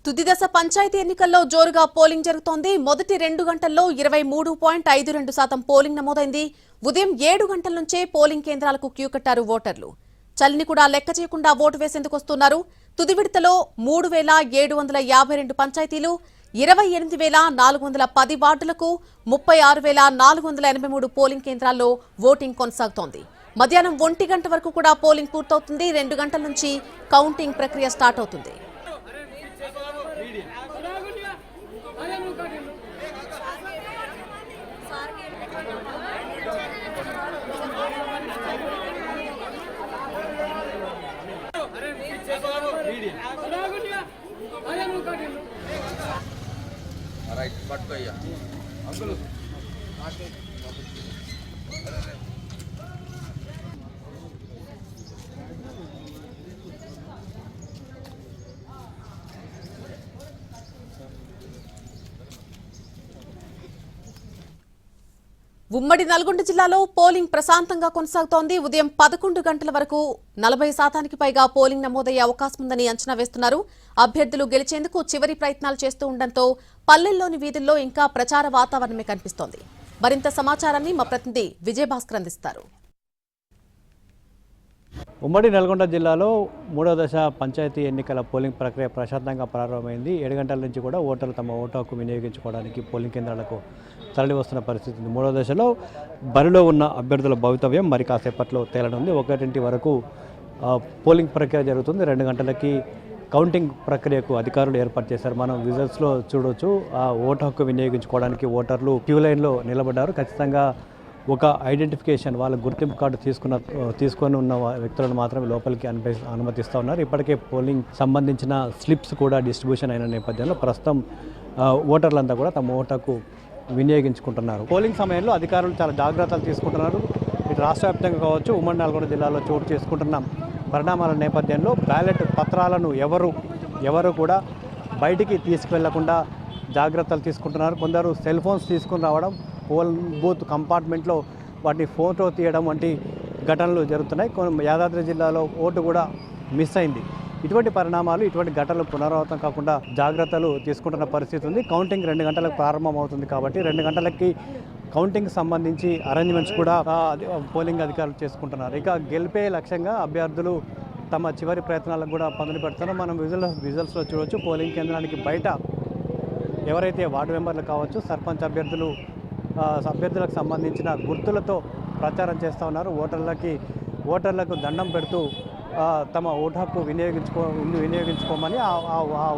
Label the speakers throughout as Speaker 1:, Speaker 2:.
Speaker 1: తుది దశ పంచాయతీ ఎన్నికల్లో జోరుగా పోలింగ్ జరుగుతోంది. మొదటి 2 గంటల్లో 23.52% పోలింగ్ నమోదైంది. ఉదయం 7 గంటల నుంచే పోలింగ్ కేంద్రాలకు క్యూ కట్టారు ఓటర్లు. చలిని కూడా లెక్క చేయకుండా ఓటు వేసేందుకు వస్తున్నారు. తుది విడతలో 3,752 పంచాయతీలు, 28,410 వార్డులకు 36,483 పోలింగ్ కేంద్రాల్లో ఓటింగ్ కొనసాగుతోంది. మధ్యాహ్నం 1 గంట వరకు కూడా పోలింగ్ పూర్తవుతుంది. 2 గంటల నుంచి కౌంటింగ్ ప్రక్రియ స్టార్ట్ అవుతుంది.
Speaker 2: రైట్ పట్టుకోయ్యా అంకుల్
Speaker 1: ఉమ్మడి నల్గొండ జిల్లాలో పోలింగ్ ప్రశాంతంగా కొనసాగుతోంది. ఉదయం 11 గంటల వరకు 40% పైగా పోలింగ్ నమోదయ్యే అవకాశం ఉందని అంచనా వేస్తున్నారు. అభ్యర్థులు గెలిచేందుకు చివరి ప్రయత్నాలు చేస్తూ ఉండడంతో పల్లెల్లోని వీధుల్లో ఇంకా ప్రచార వాతావరణమే కనిపిస్తోంది. మరింత సమాచారాన్ని మా ప్రతినిధి విజయభాస్కర్ అందిస్తారు.
Speaker 3: ఉమ్మడి నల్గొండ జిల్లాలో 3వ దశ పంచాయతీ ఎన్నికల పోలింగ్ ప్రక్రియ ప్రశాంతంగా ప్రారంభమైంది. 7 గంటల నుంచి కూడా ఓటర్లు తమ ఓటు హక్కు వినియోగించుకోవడానికి పోలింగ్ కేంద్రాలకు తరలి వస్తున్న పరిస్థితి ఉంది. 3వ దశలో బరిలో ఉన్న అభ్యర్థుల భవితవ్యం మరి కాసేపట్లో తేలనుంది. 1 వరకు పోలింగ్ ప్రక్రియ జరుగుతుంది. 2 గంటలకి కౌంటింగ్ ప్రక్రియకు అధికారులు ఏర్పాటు చేశారు. మనం విజువల్స్లో చూడవచ్చు. ఆ ఓటు హక్కు వినియోగించుకోవడానికి ఓటర్లు క్యూ లైన్లో నిలబడ్డారు. ఖచ్చితంగా ఒక ఐడెంటిఫికేషన్ వాళ్ళ గుర్తింపు కార్డు తీసుకొని ఉన్న వ్యక్తులను మాత్రమే లోపలికి అనుమతిస్తూ ఉన్నారు. ఇప్పటికే పోలింగ్ సంబంధించిన స్లిప్స్ కూడా డిస్ట్రిబ్యూషన్ అయిన నేపథ్యంలో ప్రస్తుతం ఓటర్లంతా కూడా తమ ఓటుకు వినియోగించుకుంటున్నారు. పోలింగ్ సమయంలో అధికారులు చాలా జాగ్రత్తలు తీసుకుంటున్నారు. ఇటు రాష్ట్ర వ్యాప్తంగా కావచ్చు, ఉమ్మడి నల్గొండ జిల్లాలో చోటు చేసుకుంటున్న పరిణామాల నేపథ్యంలో బ్యాలెట్ పత్రాలను ఎవరు కూడా బయటికి తీసుకువెళ్లకుండా జాగ్రత్తలు తీసుకుంటున్నారు. కొందరు సెల్ ఫోన్స్ తీసుకుని రావడం, పోలింగ్ బూత్ కంపార్ట్మెంట్లో వాటిని ఫోటో తీయడం వంటి ఘటనలు జరుగుతున్నాయి. యాదాద్రి జిల్లాలో ఓటు కూడా మిస్ అయింది. ఇటువంటి పరిణామాలు, ఇటువంటి ఘటనలు పునరావృతం కాకుండా జాగ్రత్తలు తీసుకుంటున్న పరిస్థితి ఉంది. కౌంటింగ్ 2 గంటలకు ప్రారంభం అవుతుంది కాబట్టి 2 గంటలకి కౌంటింగ్ సంబంధించి అరేంజ్మెంట్స్ కూడా పోలింగ్ అధికారులు చేసుకుంటున్నారు. ఇక గెలిపే లక్ష్యంగా అభ్యర్థులు తమ చివరి ప్రయత్నాలకు కూడా పదులు పెడుతున్నారు. మనం విజువల్స్లో చూడవచ్చు. పోలింగ్ కేంద్రానికి బయట ఎవరైతే వార్డు మెంబర్లు కావచ్చు, సర్పంచ్ అభ్యర్థులకు సంబంధించిన గుర్తులతో ప్రచారం చేస్తూ ఉన్నారు. ఓటర్లకు దండం పెడుతూ తమ ఓటు హక్కు వినియోగించుకోమని, ఆ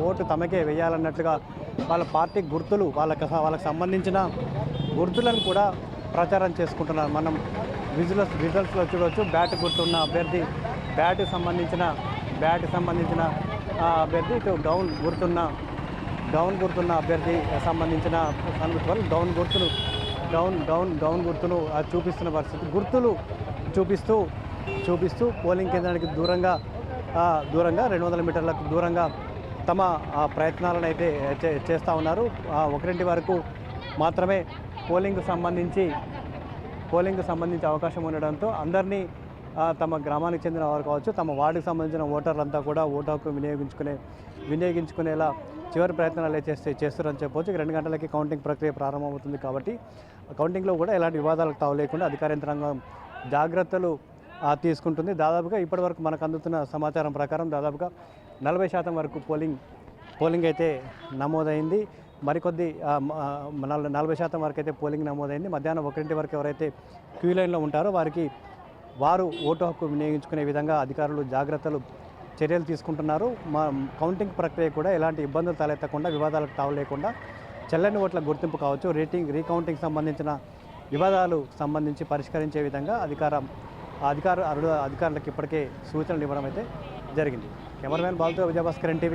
Speaker 3: ఓటు తమకే వేయాలన్నట్లుగా వాళ్ళ పార్టీ గుర్తులు వాళ్ళకి సంబంధించిన గుర్తులను కూడా ప్రచారం చేసుకుంటున్నారు. మనం విజువల్స్లో చూడవచ్చు. బ్యాట్ గుర్తున్న అభ్యర్థి బ్యాట్కి సంబంధించిన అభ్యర్థి, ఇటు డౌన్ గుర్తున్న అభ్యర్థి సంబంధించిన డౌన్ గుర్తును చూపిస్తున్న పరిస్థితి. గుర్తులు చూపిస్తూ పోలింగ్ కేంద్రానికి దూరంగా 200 మీటర్లకు దూరంగా తమ ప్రయత్నాలను అయితే చేస్తూ ఉన్నారు. 1 వరకు మాత్రమే పోలింగ్ సంబంధించి అవకాశం ఉండడంతో అందరినీ తమ గ్రామానికి చెందిన వారు కావచ్చు, తమ వార్డుకి సంబంధించిన ఓటర్లంతా కూడా ఓటు హక్కు వినియోగించుకునేలా చివరి ప్రయత్నాలు చేస్తారని చెప్పవచ్చు. 2 గంటలకి కౌంటింగ్ ప్రక్రియ ప్రారంభమవుతుంది కాబట్టి కౌంటింగ్లో కూడా ఎలాంటి వివాదాలకు తావు లేకుండా అధికార యంత్రాంగం జాగ్రత్తలు తీసుకుంటుంది. దాదాపుగా ఇప్పటివరకు మనకు అందుతున్న సమాచారం ప్రకారం దాదాపుగా 40% వరకు పోలింగ్ అయితే నమోదైంది. మరికొద్ది 40% వరకు అయితే పోలింగ్ నమోదైంది. మధ్యాహ్నం 1 వరకు ఎవరైతే క్యూ లైన్లో ఉంటారో వారు ఓటు హక్కు వినియోగించుకునే విధంగా అధికారులు చర్యలు తీసుకుంటున్నారు. కౌంటింగ్ ప్రక్రియ కూడా ఎలాంటి ఇబ్బందులు తలెత్తకుండా, వివాదాలకు తావు లేకుండా చెల్లని ఓట్ల గుర్తింపు కావచ్చు, రీకౌంటింగ్ సంబంధించిన వివాదాలు పరిష్కరించే విధంగా అధికారులకు ఇప్పటికే సూచనలు ఇవ్వడం అయితే జరిగింది. కెమెరామెన్ బాలుతో విజయభాస్కర్, NTV.